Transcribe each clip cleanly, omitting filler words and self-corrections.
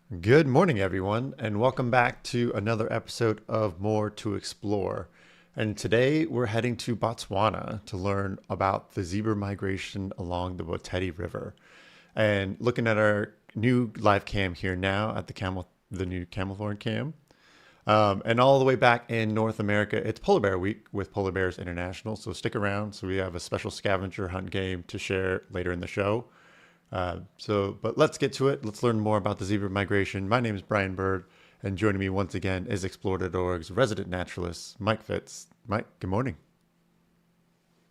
Good morning, everyone, and welcome back to another episode of More to Explore. And today we're heading to Botswana to learn about the zebra migration along the Boteti River. And looking at our new live cam here now at the new camelthorn cam. And all the way back in North America, it's Polar Bear Week with Polar Bears International. So stick around. So we have a special scavenger hunt game to share later in the show. But let's get to it. Let's learn more about the zebra migration. My name is Brian Bird, and joining me once again is Explore.org's resident naturalist, Mike Fitz. Mike, good morning.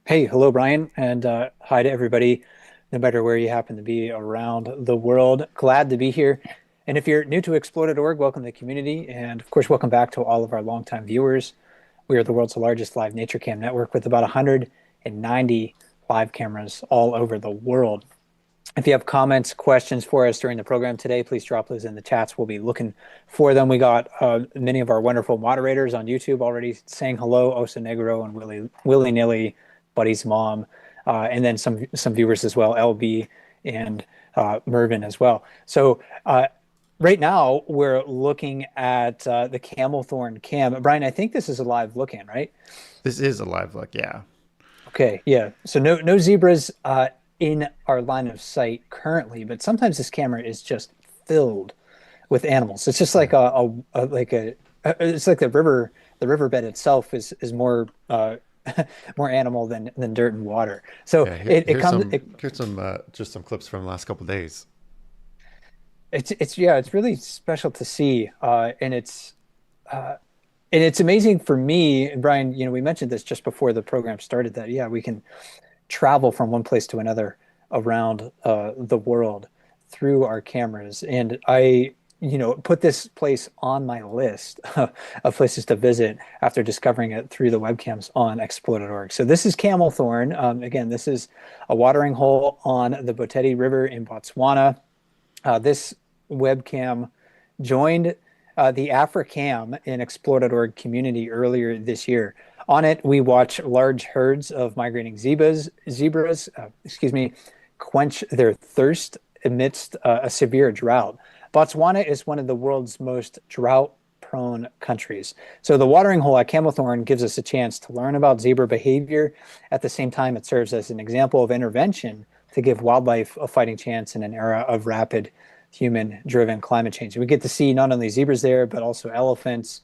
Hey, hello, Brian, and hi to everybody, no matter where you happen to be around the world. Glad to be here. And if you're new to Explore.org, welcome to the community. And of course, welcome back to all of our longtime viewers. We are the world's largest live nature cam network with about 190 live cameras all over the world. If you have comments, questions for us during the program today, please drop those in the chats. We'll be looking for them. We got many of our wonderful moderators on YouTube already saying hello, Osa Negro and Willy Nilly, Buddy's mom, and then some viewers as well, LB and Mervin as well. So right now we're looking at the camelthorn cam. Brian, I think this is a live look-in, right? This is a live look, yeah. Okay, yeah. So no zebras in our line of sight currently, but sometimes this camera is just filled with animals. It's just like it's like the riverbed itself is more more animal than dirt and water. So Yeah, here's some just some clips from the last couple of days. it's really special to see, and it's amazing for me, and Brian. We mentioned this just before the program started that we can travel from one place to another around the world through our cameras. And I, put this place on my list of places to visit after discovering it through the webcams on Explode.org. So this is Camelthorn. Again, this is a watering hole on the Boteti River in Botswana. This webcam joined the AfriCam in Explore.org community earlier this year. On it, we watch large herds of migrating zebras, quench their thirst amidst a severe drought. Botswana is one of the world's most drought-prone countries. So the watering hole at Camelthorn gives us a chance to learn about zebra behavior. At the same time, it serves as an example of intervention to give wildlife a fighting chance in an era of rapid human-driven climate change. We get to see not only zebras there, but also elephants,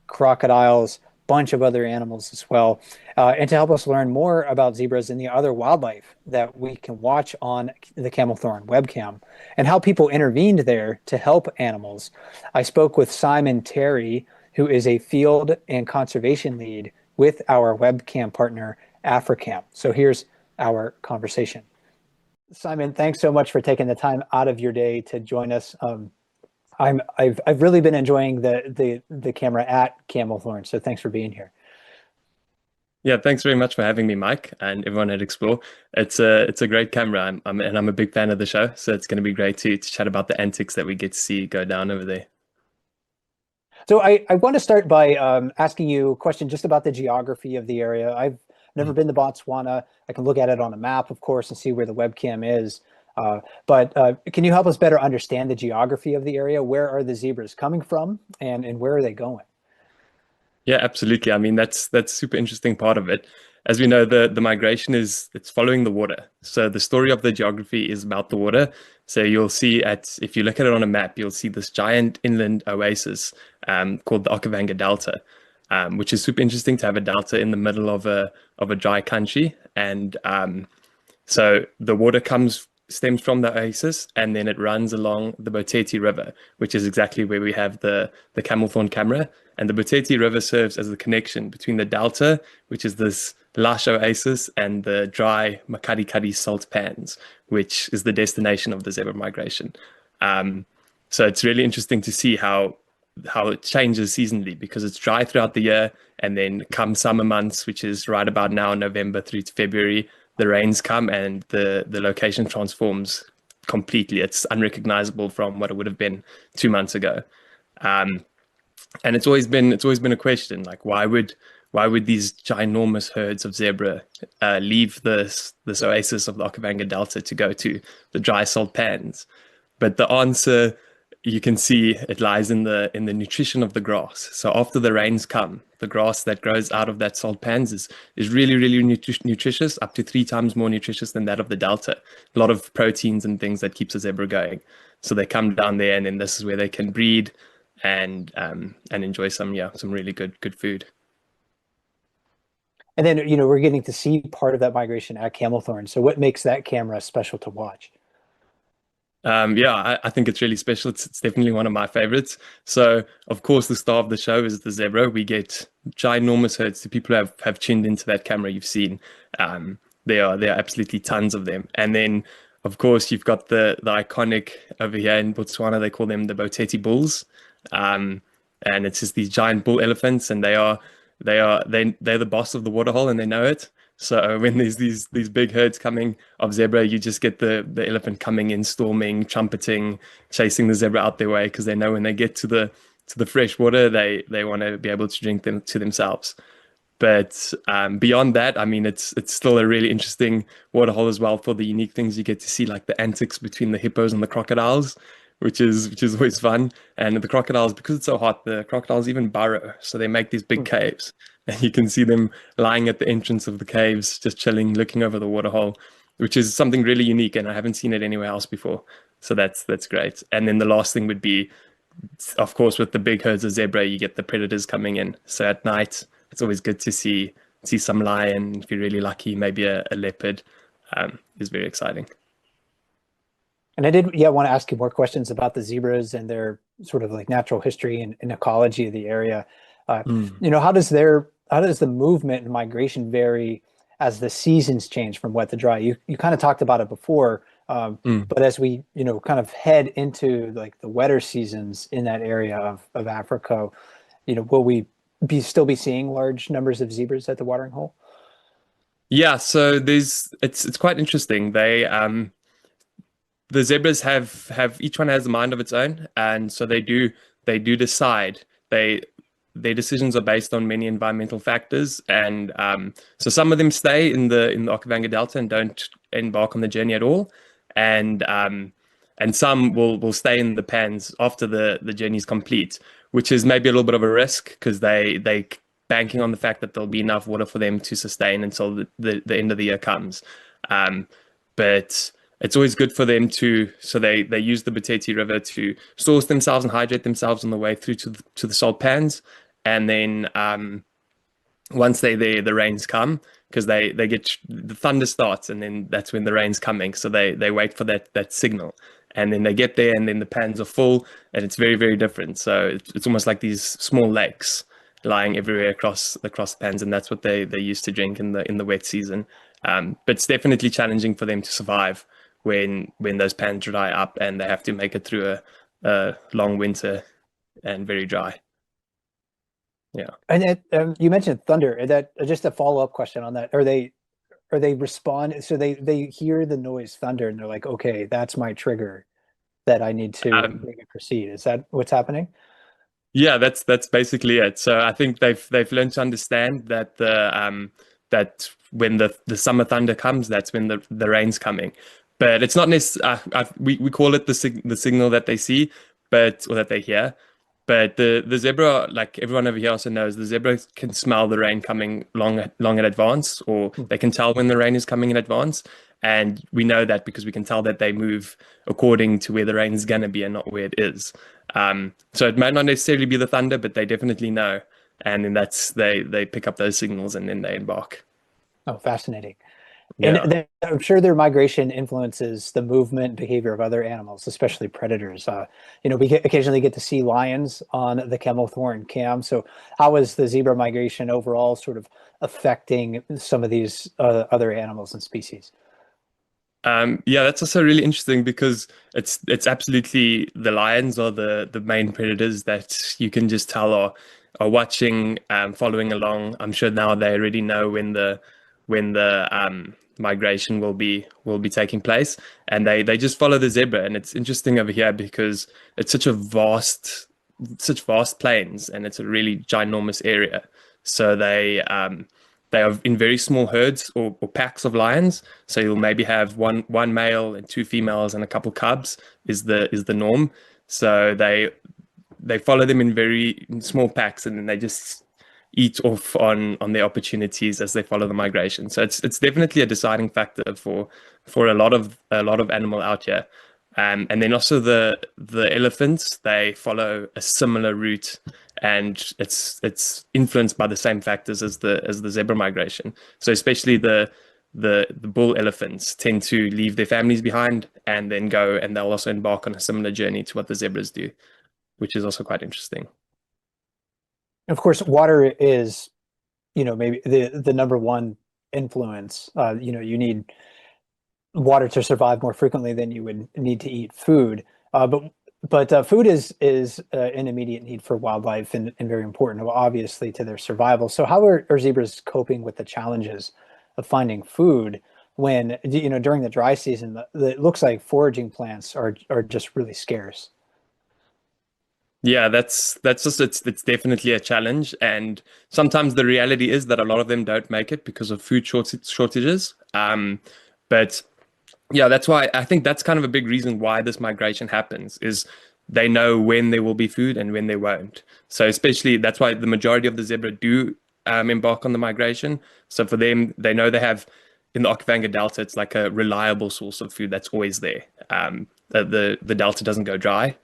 crocodiles, bunch of other animals as well. And to help us learn more about zebras and the other wildlife that we can watch on the Camelthorn webcam and how people intervened there to help animals, I spoke with Simon Terry, who is a field and conservation lead with our webcam partner, AfriCam. So here's our conversation. Simon, thanks so much for taking the time out of your day to join us. I've really been enjoying the camera at Camelthorn, so thanks for being here. Yeah, thanks very much for having me, Mike, and everyone at Explore. It's a great camera, and I'm a big fan of the show, so it's going to be great to chat about the antics that we get to see go down over there. So I want to start by asking you a question just about the geography of the area. I've never been to Botswana. I can look at it on a map, of course, and see where the webcam is. But can you help us better understand the geography of the area? Where are the zebras coming from, and where are they going? Yeah, absolutely. I mean, that's super interesting part of it. As we know, the migration it's following the water. So the story of the geography is about the water. So you'll see if you look at it on a map, you'll see this giant inland oasis called the Okavango Delta, which is super interesting to have a delta in the middle of a dry country. And so the water stems from the oasis, and then it runs along the Boteti River, which is exactly where we have the Camelthorn camera. And the Boteti River serves as the connection between the delta, which is this lush oasis, and the dry Makadi salt pans, which is the destination of the zebra migration. So it's really interesting to see how it changes seasonally, because it's dry throughout the year, and then come summer months, which is right about now, November through to February, the rains come and the location transforms completely. It's unrecognizable from what it would have been 2 months ago. And it's always been a question, like why would these ginormous herds of zebra leave this oasis of the Okavango Delta to go to the dry salt pans? But the answer you can see it lies in the nutrition of the grass. So after the rains come, the grass that grows out of that salt pans is really, really nutritious, up to 3 times more nutritious than that of the delta. A lot of proteins and things that keeps a zebra going. So they come down there, and then this is where they can breed and enjoy some really good food. And then, we're getting to see part of that migration at Camelthorn. So what makes that camera special to watch? I think it's really special. It's definitely one of my favorites. So, of course, the star of the show is the zebra. We get ginormous herds. The people who have tuned into that camera you've seen. There are absolutely tons of them. And then, of course, you've got the iconic over here in Botswana. They call them the Boteti bulls, and it's just these giant bull elephants, and they're the boss of the waterhole, and they know it. So when there's these big herds coming of zebra, you just get the elephant coming in, storming, trumpeting, chasing the zebra out their way, because they know when they get to the fresh water, they want to be able to drink them to themselves. But beyond that, I mean, it's still a really interesting waterhole as well for the unique things you get to see, like the antics between the hippos and the crocodiles, which is always fun. And the crocodiles, because it's so hot, the crocodiles even burrow, so they make these big caves. And you can see them lying at the entrance of the caves, just chilling, looking over the waterhole, which is something really unique, and I haven't seen it anywhere else before. So that's great. And then the last thing would be, of course, with the big herds of zebra, you get the predators coming in. So at night, it's always good to see some lion. If you're really lucky, maybe a leopard. Is very exciting. And I did, want to ask you more questions about the zebras and their sort of like natural history and ecology of the area. How does the movement and migration vary as the seasons change from wet to dry? You kind of talked about it before, but as we kind of head into like the wetter seasons in that area of Africa, will we still be seeing large numbers of zebras at the watering hole? Yeah, so it's quite interesting. The zebras have each one has a mind of its own, and so they do decide. Their decisions are based on many environmental factors, and so some of them stay in the Okavango Delta and don't embark on the journey at all, and some will stay in the pans after the journey is complete, which is maybe a little bit of a risk, because they banking on the fact that there'll be enough water for them to sustain until the end of the year comes, but it's always good for them so they use the Boteti River to source themselves and hydrate themselves on the way through to the salt pans. And then once they're there, the rains come, because they get the thunder starts, and then that's when the rain's coming. So they wait for that signal, and then they get there, and then the pans are full, and it's very, very different. So it's almost like these small lakes lying everywhere across the pans, and that's what they used to drink in the wet season. But it's definitely challenging for them to survive when those pans dry up and they have to make it through a long winter and very dry. Yeah. And you mentioned thunder. That just a follow-up question on that. Are they respond? So they hear the noise thunder and they're like, okay, that's my trigger that I need to maybe proceed. Is that what's happening? Yeah, that's basically it. So I think they've learned to understand that that when the summer thunder comes, that's when the rain's coming. But it's not necessarily, we call it the signal that they see, or that they hear. But the zebra, like everyone over here also knows, the zebra can smell the rain coming long in advance, or they can tell when the rain is coming in advance. And we know that because we can tell that they move according to where the rain is going to be and not where it is. So it might not necessarily be the thunder, but they definitely know. And then they pick up those signals and then they embark. Oh, fascinating. Yeah. And I'm sure their migration influences the movement and behavior of other animals, especially predators. We occasionally get to see lions on the camelthorn cam. So how is the zebra migration overall sort of affecting some of these other animals and species? That's also really interesting, because it's absolutely the lions are the main predators that you can just tell are watching, following along. I'm sure now they already know when the migration will be taking place, and they just follow the zebra. And it's interesting over here because it's such vast plains, and it's a really ginormous area. So they are in very small herds or packs of lions. So you'll maybe have one male and 2 females and a couple cubs is the norm. So they follow them in very small packs, and then they just eat off on their opportunities as they follow the migration. So it's definitely a deciding factor for a lot of animal out here. And then also the elephants, they follow a similar route, and it's influenced by the same factors as the zebra migration. So especially the bull elephants tend to leave their families behind and then go, and they'll also embark on a similar journey to what the zebras do, which is also quite interesting. Of course, water is, maybe the number one influence. You need water to survive more frequently than you would need to eat food. But food is an immediate need for wildlife, and very important, obviously, to their survival. So how are zebras coping with the challenges of finding food when, during the dry season, it looks like foraging plants are just really scarce? Yeah, that's just it's definitely a challenge, and sometimes the reality is that a lot of them don't make it because of food shortages. But yeah, that's why I think that's kind of a big reason why this migration happens, is they know when there will be food and when there won't. So especially that's why the majority of the zebra do embark on the migration. So for them, they know they have in the Okavango Delta, it's like a reliable source of food that's always there. The delta doesn't go dry.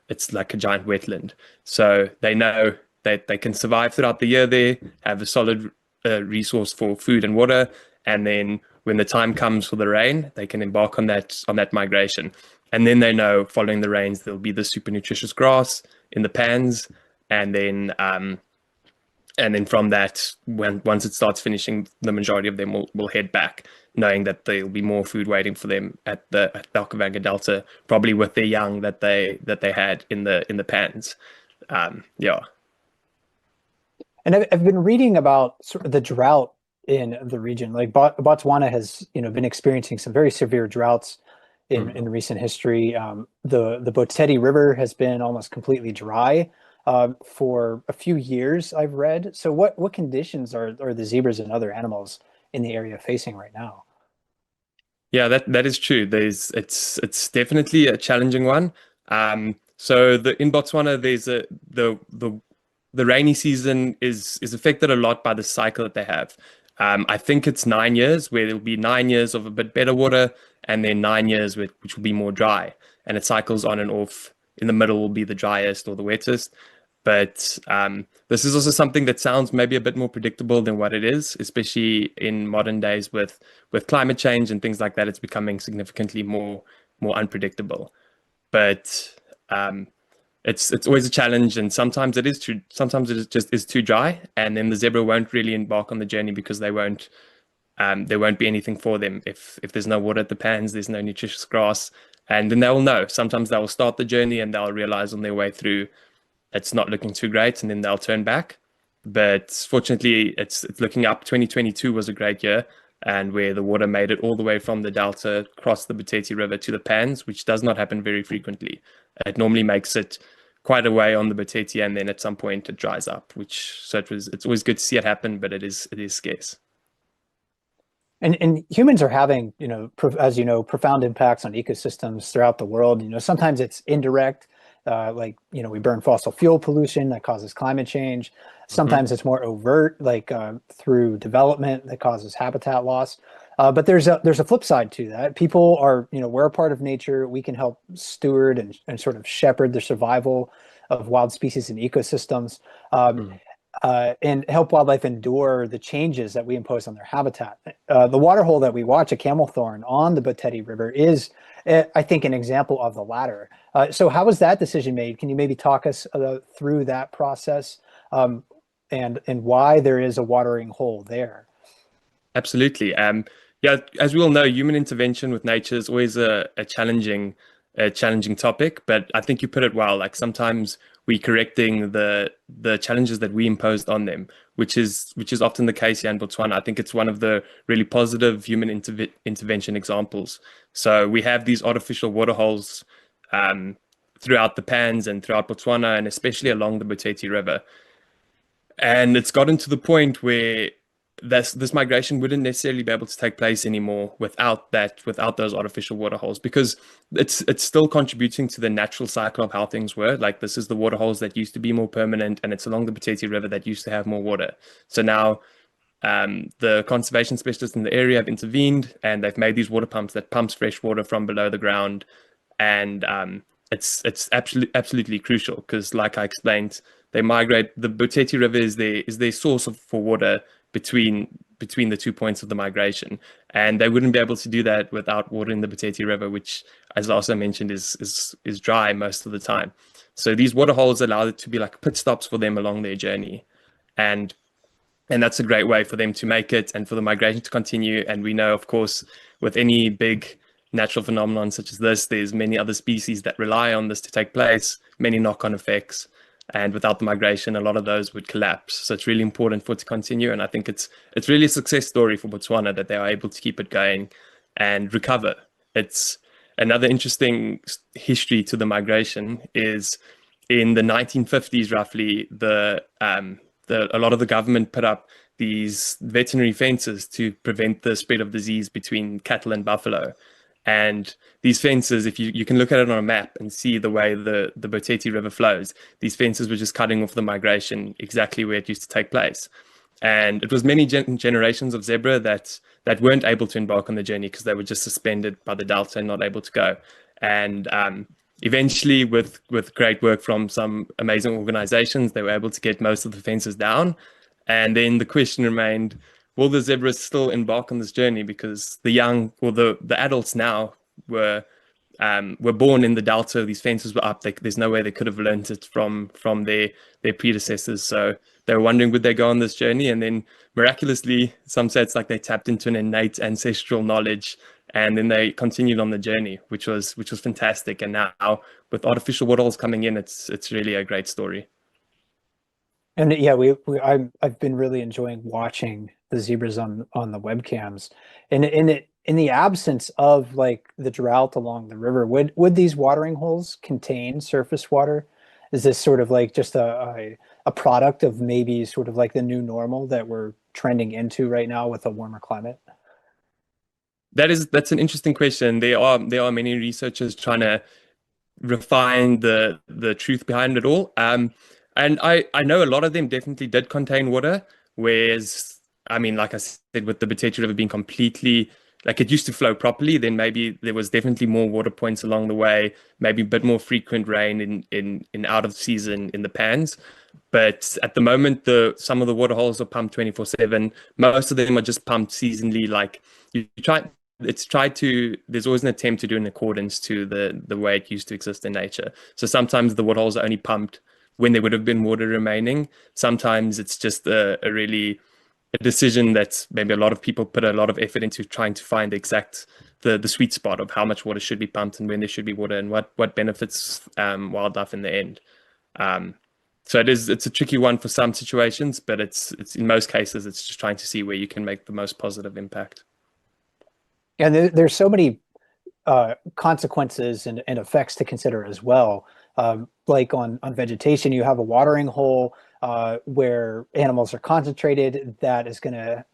It's like a giant wetland. So they know that they can survive throughout the year there, have a solid resource for food and water, and then when the time comes for the rain, they can embark on that migration. And then they know following the rains, there'll be the super nutritious grass in the pans, and then from that, once it starts finishing, the majority of them will head back, knowing that there'll be more food waiting for them at the Okavango Delta, probably with their young that they had in the pans. Yeah. And I've been reading about sort of the drought in the region. Like Botswana has, been experiencing some very severe droughts in recent history. The Boteti River has been almost completely dry for a few years, I've read. So what conditions are the zebras and other animals in the area facing right now? Yeah, that is true. It's definitely a challenging one. So in Botswana, there's the rainy season is affected a lot by the cycle that they have. I think it's 9 years, where there'll be 9 years of a bit better water, and then 9 years which will be more dry, and it cycles on and off. In the middle will be the driest or the wettest. But this is also something that sounds maybe a bit more predictable than what it is, especially in modern days with climate change and things like that. It's becoming significantly more unpredictable. But it's always a challenge, and sometimes it is true. Sometimes it is too dry, and then the zebra won't really embark on the journey because there won't be anything for them. If there's no water at the pans, there's no nutritious grass, and then they will know. Sometimes they will start the journey and they'll realize on their way through it's not looking too great, and then they'll turn back. But fortunately, it's looking up. 2022 was a great year, and where the water made it all the way from the delta across the Boteti River to the pans, which does not happen very frequently. It normally makes it quite a way on the Boteti, and then at some point it dries up. It's always good to see it happen, but it is scarce. And humans are having, as you know, profound impacts on ecosystems throughout the world. Sometimes it's indirect, like, we burn fossil fuel pollution that causes climate change. Sometimes it's more overt, like through development that causes habitat loss. But there's a flip side to that. People are, we're a part of nature. We can help steward and sort of shepherd the survival of wild species and ecosystems. And help wildlife endure the changes that we impose on their habitat. The waterhole that we watch at Camelthorn on the Boteti River is, I think, an example of the latter. So how was that decision made? Can you maybe talk us through that process, and why there is a watering hole there? Absolutely. Yeah, as we all know, human intervention with nature is always a challenging topic, but I think you put it well. Like, sometimes we're correcting the challenges that we imposed on them, which is often the case here in Botswana. I think it's one of the really positive human intervention examples. So we have these artificial water holes throughout the pans and throughout Botswana, and especially along the Boteti River. And it's gotten to the point where this migration wouldn't necessarily be able to take place anymore without those artificial water holes, because it's still contributing to the natural cycle of how things were. Like, this is the water holes that used to be more permanent, and it's along the Boteti River that used to have more water. So now the conservation specialists in the area have intervened, and they've made these water pumps that pumps fresh water from below the ground. And it's absolutely crucial, because, like I explained, they migrate. The Boteti River is their source for water between the 2 points of the migration, and they wouldn't be able to do that without water in the Boteti River, which, as I also mentioned, is dry most of the time. So these water holes allow it to be like pit stops for them along their journey, and that's a great way for them to make it and for the migration to continue. And we know, of course, with any big natural phenomenon such as this, there's many other species that rely on this to take place, many knock-on effects. And without the migration, a lot of those would collapse. So it's really important for it to continue. And I think it's really a success story for Botswana that they are able to keep it going and recover. It's another interesting history to the migration is in the 1950s, roughly, a lot of the government put up these veterinary fences to prevent the spread of disease between cattle and buffalo. And these fences, if you can look at it on a map and see the way the Boteti River flows, these fences were just cutting off the migration exactly where it used to take place. And it was many generations of zebra that weren't able to embark on the journey because they were just suspended by the delta and not able to go. And eventually, with great work from some amazing organizations, they were able to get most of the fences down. And then the question remained, will the zebras still embark on this journey? Because the young, or the adults now were born in the delta. These fences were up. There's no way they could have learned it from their predecessors. So they were wondering, would they go on this journey? And then miraculously, some say it's like they tapped into an innate ancestral knowledge, and then they continued on the journey, which was fantastic. And now with artificial waterholes coming in, it's really a great story. And yeah, I've been really enjoying watching the zebras on the webcams. And in the absence of like the drought along the river, would these watering holes contain surface water? Is this sort of like just a product of maybe sort of like the new normal that we're trending into right now with a warmer climate? That's an interesting question. There are many researchers trying to refine the truth behind it all. And I know a lot of them definitely did contain water, whereas, I mean, like I said, with the Boteti River being completely, like, it used to flow properly, then maybe there was definitely more water points along the way, maybe a bit more frequent rain in out of season in the pans. But at the moment, some of the water holes are pumped 24/7. Most of them are just pumped seasonally. Like, there's always an attempt to do in accordance to the way it used to exist in nature. So sometimes the water holes are only pumped when there would have been water remaining. Sometimes it's just a decision that maybe a lot of people put a lot of effort into trying to find the sweet spot of how much water should be pumped and when there should be water and what benefits wildlife in the end. So it's a tricky one for some situations, but it's in most cases it's just trying to see where you can make the most positive impact. And there's so many consequences and effects to consider as well. Like on vegetation, you have a watering hole where animals are concentrated. That is going to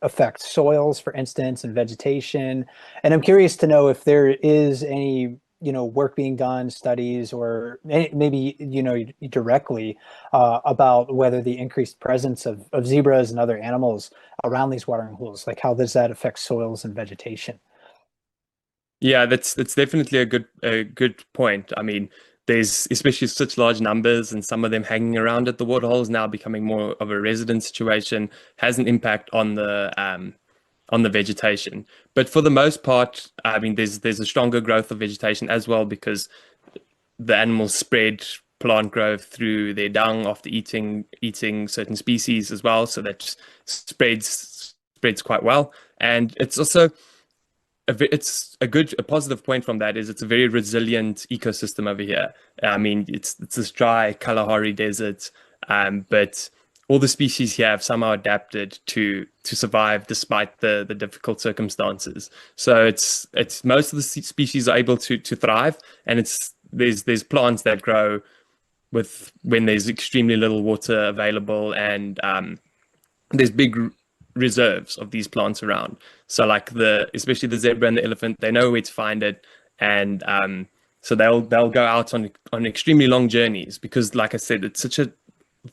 affect soils, for instance, and vegetation. And I'm curious to know if there is any work being done, studies, or maybe directly about whether the increased presence of zebras and other animals around these watering holes, like how does that affect soils and vegetation? Yeah, that's definitely a good point. I mean, there's especially such large numbers, and some of them hanging around at the waterholes now becoming more of a resident situation has an impact on the vegetation. But for the most part, I mean, there's a stronger growth of vegetation as well, because the animals spread plant growth through their dung after eating certain species as well, so that spreads quite well. And it's also a positive point from that is it's a very resilient ecosystem over here. I mean, it's this dry Kalahari desert, but all the species here have somehow adapted to survive despite the difficult circumstances. So it's most of the species are able to thrive, and there's plants that grow when there's extremely little water available, and there's big reserves of these plants around. So like especially the zebra and the elephant, they know where to find it, and so they'll go out on extremely long journeys because, like I said, it's such a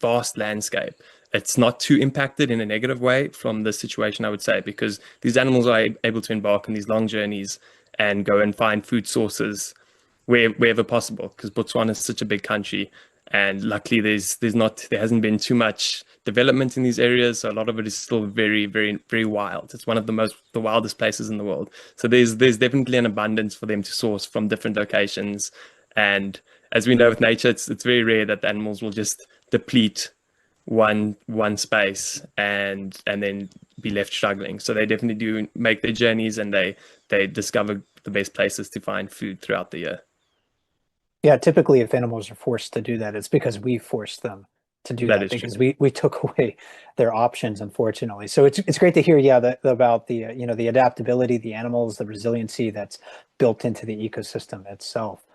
vast landscape. It's not too impacted in a negative way from the situation, I would say, because these animals are able to embark on these long journeys and go and find food sources wherever possible. Because Botswana is such a big country, and luckily there hasn't been too much development in these areas, so a lot of it is still very, very, very wild. It's one of the wildest places in the world. So there's definitely an abundance for them to source from different locations, and as we know with nature, it's very rare that the animals will just deplete one space and then be left struggling. So they definitely do make their journeys, and they discover the best places to find food throughout the year. Yeah, typically if animals are forced to do that, it's because we forced them to do That that is because true. we took away their options, unfortunately. So it's great to hear, yeah, about the the adaptability, the animals, the resiliency that's built into the ecosystem itself.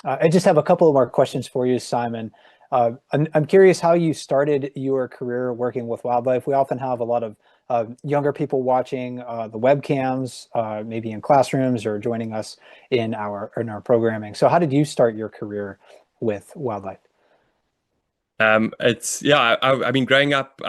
I just have a couple of more questions for you, Simon. I'm curious how you started your career working with wildlife. We often have a lot of younger people watching the webcams, maybe in classrooms or joining us in our programming. So how did you start your career with wildlife? It's yeah. I mean, growing up,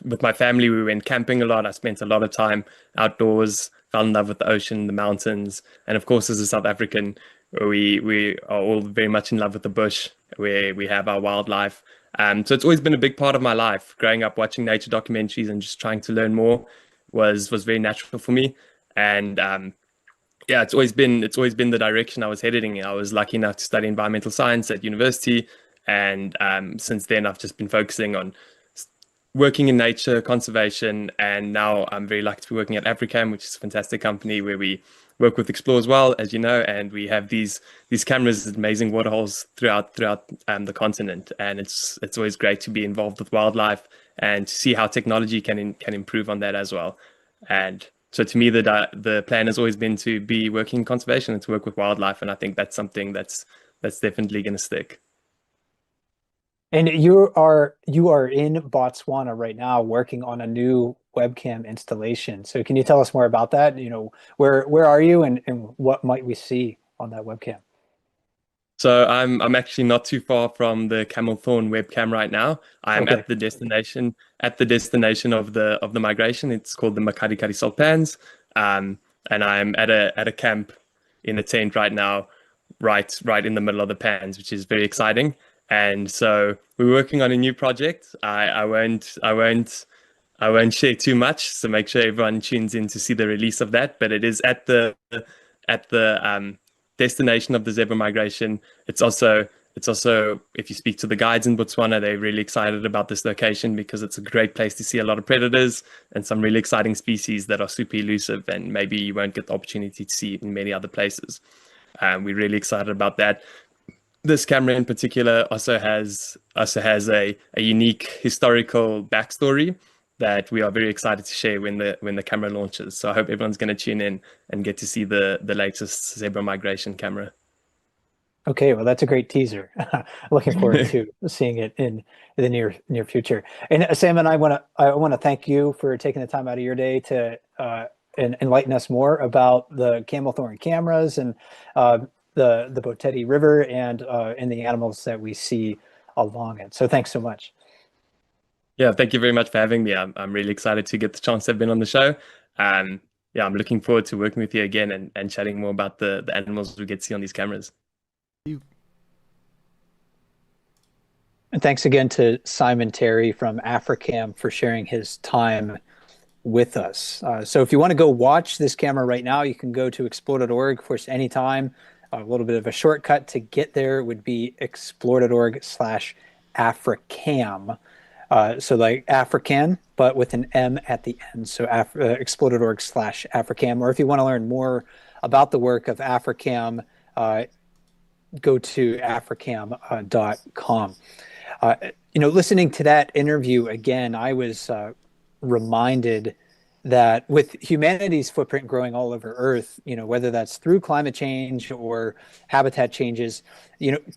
with my family, we went camping a lot. I spent a lot of time outdoors. Fell in love with the ocean, the mountains, and of course, as a South African, we are all very much in love with the bush, where we have our wildlife. So it's always been a big part of my life. Growing up, watching nature documentaries and just trying to learn more was very natural for me. And yeah, it's always been the direction I was headed in. I was lucky enough to study environmental science at university, and since then I've just been focusing on working in nature conservation, and now I'm very lucky to be working at Africam, which is a fantastic company where we work with Explore as well, as you know, and we have these cameras, amazing waterholes throughout the continent, and it's always great to be involved with wildlife and to see how technology can improve on that as well. And so to me, the plan has always been to be working in conservation and to work with wildlife, and I think that's something that's definitely going to stick. And you are in Botswana right now working on a new webcam installation. So can you tell us more about that? Where are you and what might we see on that webcam? So I'm actually not too far from the camelthorn webcam right now. I'm Okay. at the destination of the migration. It's called the Makadikari Salt Pans. And I'm at a camp in a tent right now, right in the middle of the pans, which is very exciting. And so we're working on a new project. I won't share too much, so make sure everyone tunes in to see the release of that. But it is at the destination of the zebra migration. It's also if you speak to the guides in Botswana, they're really excited about this location because it's a great place to see a lot of predators and some really exciting species that are super elusive and maybe you won't get the opportunity to see in many other places. We're really excited about that. This camera in particular also has a unique historical backstory that we are very excited to share when the camera launches. So I hope everyone's going to tune in and get to see the latest zebra migration camera. Okay, well, that's a great teaser. Looking forward to seeing it in the near future. And Sam and I want to thank you for taking the time out of your day to enlighten us more about the camelthorn cameras and uh, the Boteti River and the animals that we see along it. So thanks so much. Yeah, thank you very much for having me. I'm really excited to get the chance to have been on the show. Yeah, I'm looking forward to working with you again and chatting more about the animals we get to see on these cameras. You And thanks again to Simon Terry from Africam for sharing his time with us. So if you want to go watch this camera right now, you can go to explore.org. Of course, anytime. A little bit of a shortcut to get there would be explore.org/Africam. So like African, but with an M at the end. So explore.org/Africam. Or if you want to learn more about the work of Africam, go to africam.com. Listening to that interview again, I was reminded that with humanity's footprint growing all over Earth, whether that's through climate change or habitat changes,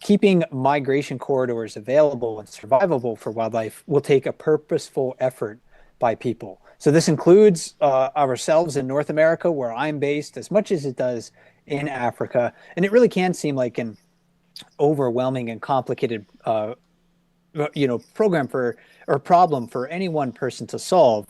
keeping migration corridors available and survivable for wildlife will take a purposeful effort by people. So this includes ourselves in North America, where I'm based, as much as it does in Africa. And it really can seem like an overwhelming and complicated program for or problem for any one person to solve,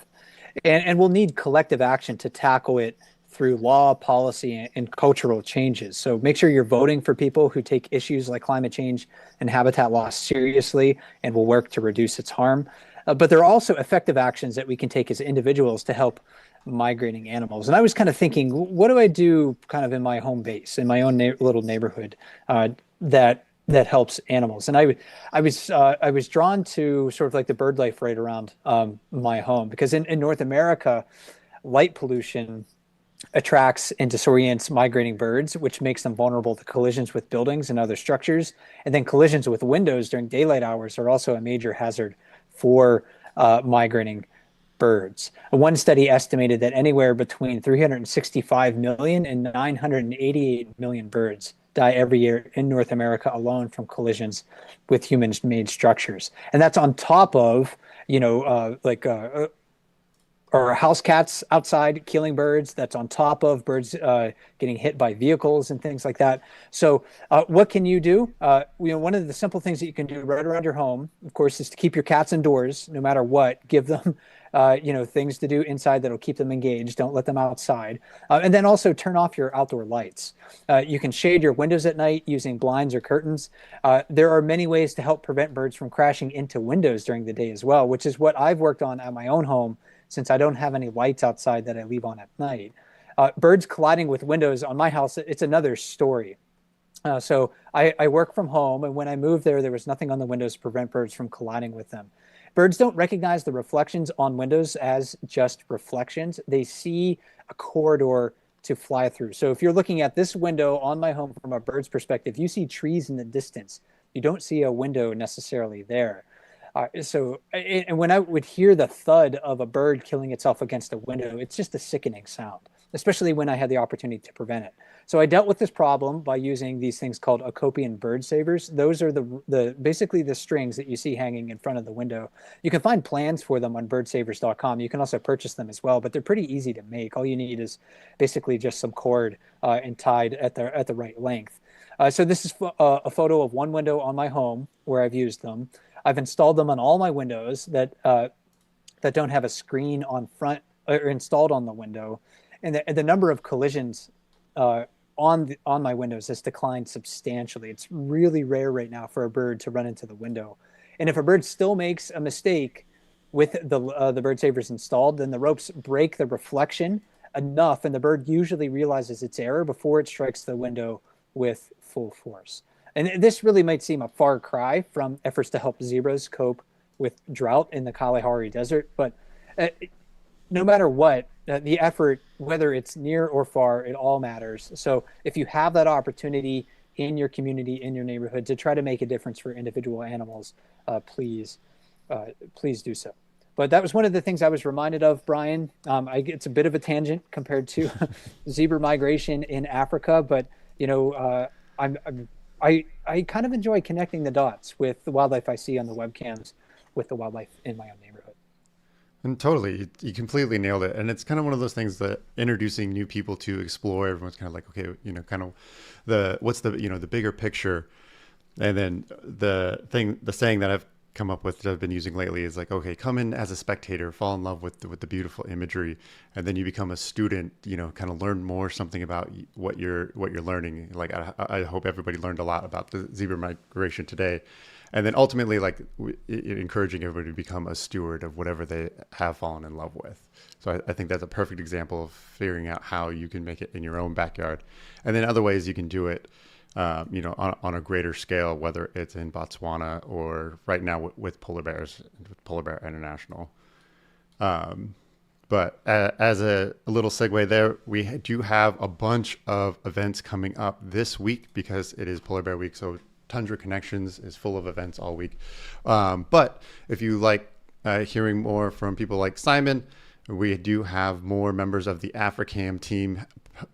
and we'll need collective action to tackle it through law, policy, and cultural changes. So make sure you're voting for people who take issues like climate change and habitat loss seriously and will work to reduce its harm. But there are also effective actions that we can take as individuals to help migrating animals. And I was kind of thinking, what do I do kind of in my home base, in my own little neighborhood, that helps animals? And I was drawn to sort of like the bird life right around my home, because in North America, light pollution attracts and disorients migrating birds, which makes them vulnerable to collisions with buildings and other structures. And then collisions with windows during daylight hours are also a major hazard for migrating birds. One study estimated that anywhere between 365 million and 988 million birds die every year in North America alone from collisions with human-made structures. And that's on top of, or house cats outside killing birds. That's on top of birds getting hit by vehicles and things like that. So what can you do? One of the simple things that you can do right around your home, of course, is to keep your cats indoors no matter what. Give them things to do inside that'll keep them engaged. Don't let them outside. And then also turn off your outdoor lights. You can shade your windows at night using blinds or curtains. There are many ways to help prevent birds from crashing into windows during the day as well, which is what I've worked on at my own home, since I don't have any lights outside that I leave on at night. Birds colliding with windows on my house, it's another story. So I work from home, and when I moved there was nothing on the windows to prevent birds from colliding with them. Birds don't recognize the reflections on windows as just reflections. They see a corridor to fly through. So if you're looking at this window on my home from a bird's perspective, you see trees in the distance. You don't see a window necessarily there. And when I would hear the thud of a bird killing itself against a window, it's just a sickening sound, especially when I had the opportunity to prevent it. So I dealt with this problem by using these things called Acopian bird savers. Those are basically the strings that you see hanging in front of the window. You can find plans for them on birdsavers.com. You can also purchase them as well, but they're pretty easy to make. All you need is basically just some cord and tied at the right length. So this is a photo of one window on my home where I've used them. I've installed them on all my windows that don't have a screen on front or installed on the window, and the number of collisions on my windows has declined substantially. It's really rare right now for a bird to run into the window, and if a bird still makes a mistake with the bird savers installed, then the ropes break the reflection enough, and the bird usually realizes its error before it strikes the window with full force. And this really might seem a far cry from efforts to help zebras cope with drought in the Kalahari Desert, but no matter what, the effort, whether it's near or far, it all matters. So if you have that opportunity in your community, in your neighborhood, to try to make a difference for individual animals, please do so. But that was one of the things I was reminded of, Brian. It's a bit of a tangent compared to zebra migration in Africa, but I kind of enjoy connecting the dots with the wildlife I see on the webcams with the wildlife in my own neighborhood. And totally, you completely nailed it. And it's kind of one of those things that introducing new people to explore, everyone's kind of like, okay, kind of what's the bigger picture. And then the saying that I've come up with that I've been using lately is like, okay, come in as a spectator, fall in love with the beautiful imagery, and then you become a student, kind of learn more something about what you're learning. Like I hope everybody learned a lot about the zebra migration today, and then ultimately encouraging everybody to become a steward of whatever they have fallen in love with. So I think that's a perfect example of figuring out how you can make it in your own backyard, and then other ways you can do it on a greater scale, whether it's in Botswana or right now with polar bears, with Polar Bear International. But as a little segue there, we do have a bunch of events coming up this week because it is Polar Bear Week. So Tundra Connections is full of events all week. But if you like hearing more from people like Simon, we do have more members of the Africam team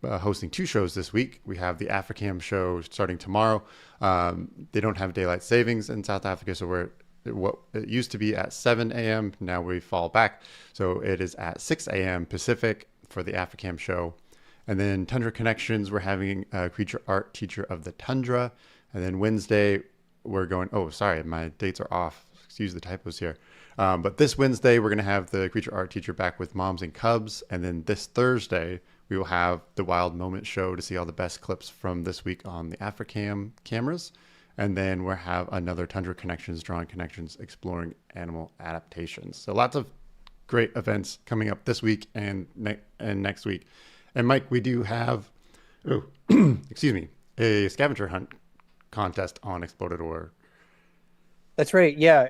hosting two shows this week. We have the Africam show starting tomorrow. They don't have daylight savings in South Africa, so we're what it used to be at 7 a.m. Now we fall back. So it is at 6 a.m. Pacific for the AFRICAM show. And then Tundra Connections, we're having a creature art teacher of the tundra. And then Wednesday, we're going, oh, sorry, my dates are off. Excuse the typos here. But this Wednesday, we're going to have the creature art teacher back with moms and cubs. And then this Thursday, we will have the Wild Moment show to see all the best clips from this week on the AFRICAM cameras. And then we'll have another Tundra Connections, Drawing Connections, exploring animal adaptations. So lots of great events coming up this week and next week. And Mike, we do have, excuse me, a scavenger hunt contest on Exploded.org. That's right. Yeah.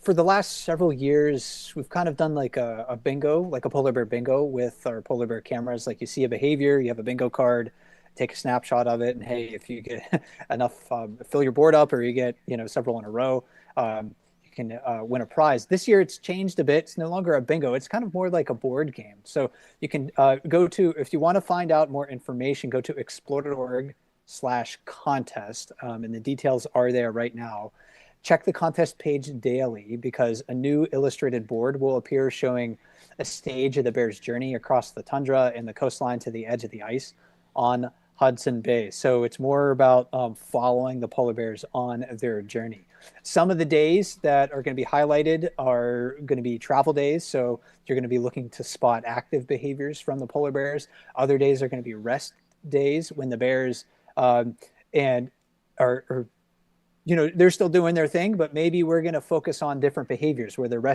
For the last several years, we've kind of done like a bingo, like a polar bear bingo with our polar bear cameras. Like you see a behavior, you have a bingo card, take a snapshot of it. And hey, if you get enough, fill your board up or you get, several in a row, you can win a prize. This year it's changed a bit. It's no longer a bingo. It's kind of more like a board game. So you can go to, if you want to find out more information, go to exploded.org/contest. And the details are there right now. Check the contest page daily because a new illustrated board will appear showing a stage of the bear's journey across the tundra and the coastline to the edge of the ice on Hudson Bay. So it's more about following the polar bears on their journey. Some of the days that are going to be highlighted are going to be travel days. So you're going to be looking to spot active behaviors from the polar bears. Other days are going to be rest days when the bears they're still doing their thing, but maybe we're going to focus on different behaviors where they're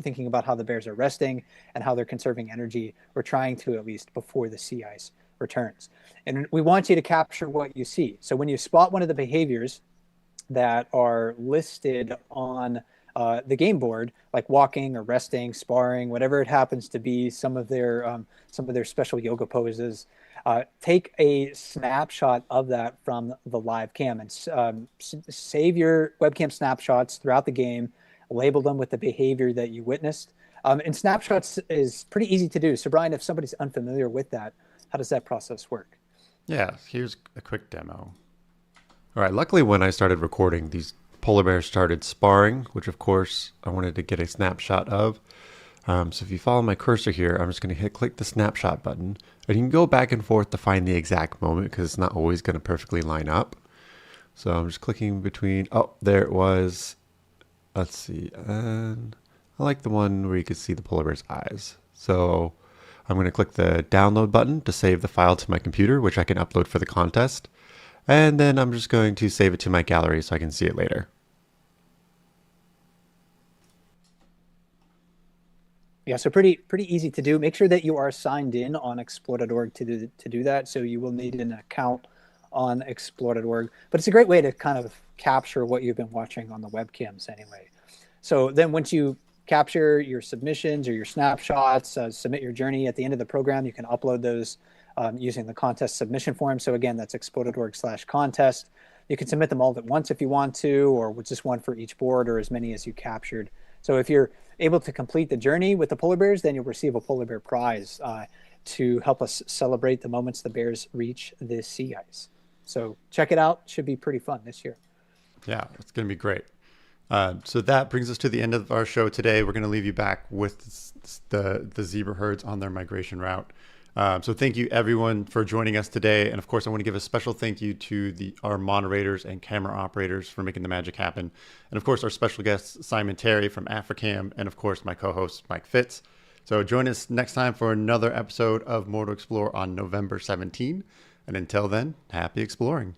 thinking about how the bears are resting and how they're conserving energy. We're trying to, at least before the sea ice returns. And we want you to capture what you see. So when you spot one of the behaviors that are listed on the game board, like walking or resting, sparring, whatever it happens to be, some of their special yoga poses, take a snapshot of that from the live cam and save your webcam snapshots throughout the game, label them with the behavior that you witnessed. And snapshots is pretty easy to do. So Brian, if somebody's unfamiliar with that, how does that process work? Yeah, here's a quick demo. All right, luckily when I started recording, these polar bears started sparring, which of course I wanted to get a snapshot of. So if you follow my cursor here, I'm just going to click the snapshot button. And you can go back and forth to find the exact moment because it's not always going to perfectly line up. So I'm just clicking between, oh, there it was. Let's see. And I like the one where you can see the polar bear's eyes. So I'm going to click the download button to save the file to my computer, which I can upload for the contest. And then I'm just going to save it to my gallery so I can see it later. Yeah, so pretty easy to do. Make sure that you are signed in on Explore.org to do that. So you will need an account on Explore.org. But it's a great way to kind of capture what you've been watching on the webcams anyway. So then once you capture your submissions or your snapshots, submit your journey at the end of the program, you can upload those using the contest submission form. So again, that's Explore.org/contest. You can submit them all at once if you want to, or with just one for each board or as many as you captured. So if you're able to complete the journey with the polar bears, then you'll receive a polar bear prize to help us celebrate the moments the bears reach the sea ice. So check it out. Should be pretty fun this year. Yeah, it's going to be great. So that brings us to the end of our show today. We're going to leave you back with the zebra herds on their migration route. So thank you everyone for joining us today. And of course, I want to give a special thank you to our moderators and camera operators for making the magic happen. And of course, our special guest, Simon Terry from AFRICAM, and of course, my co-host, Mike Fitz. So join us next time for another episode of More to Explore on November 17. And until then, happy exploring.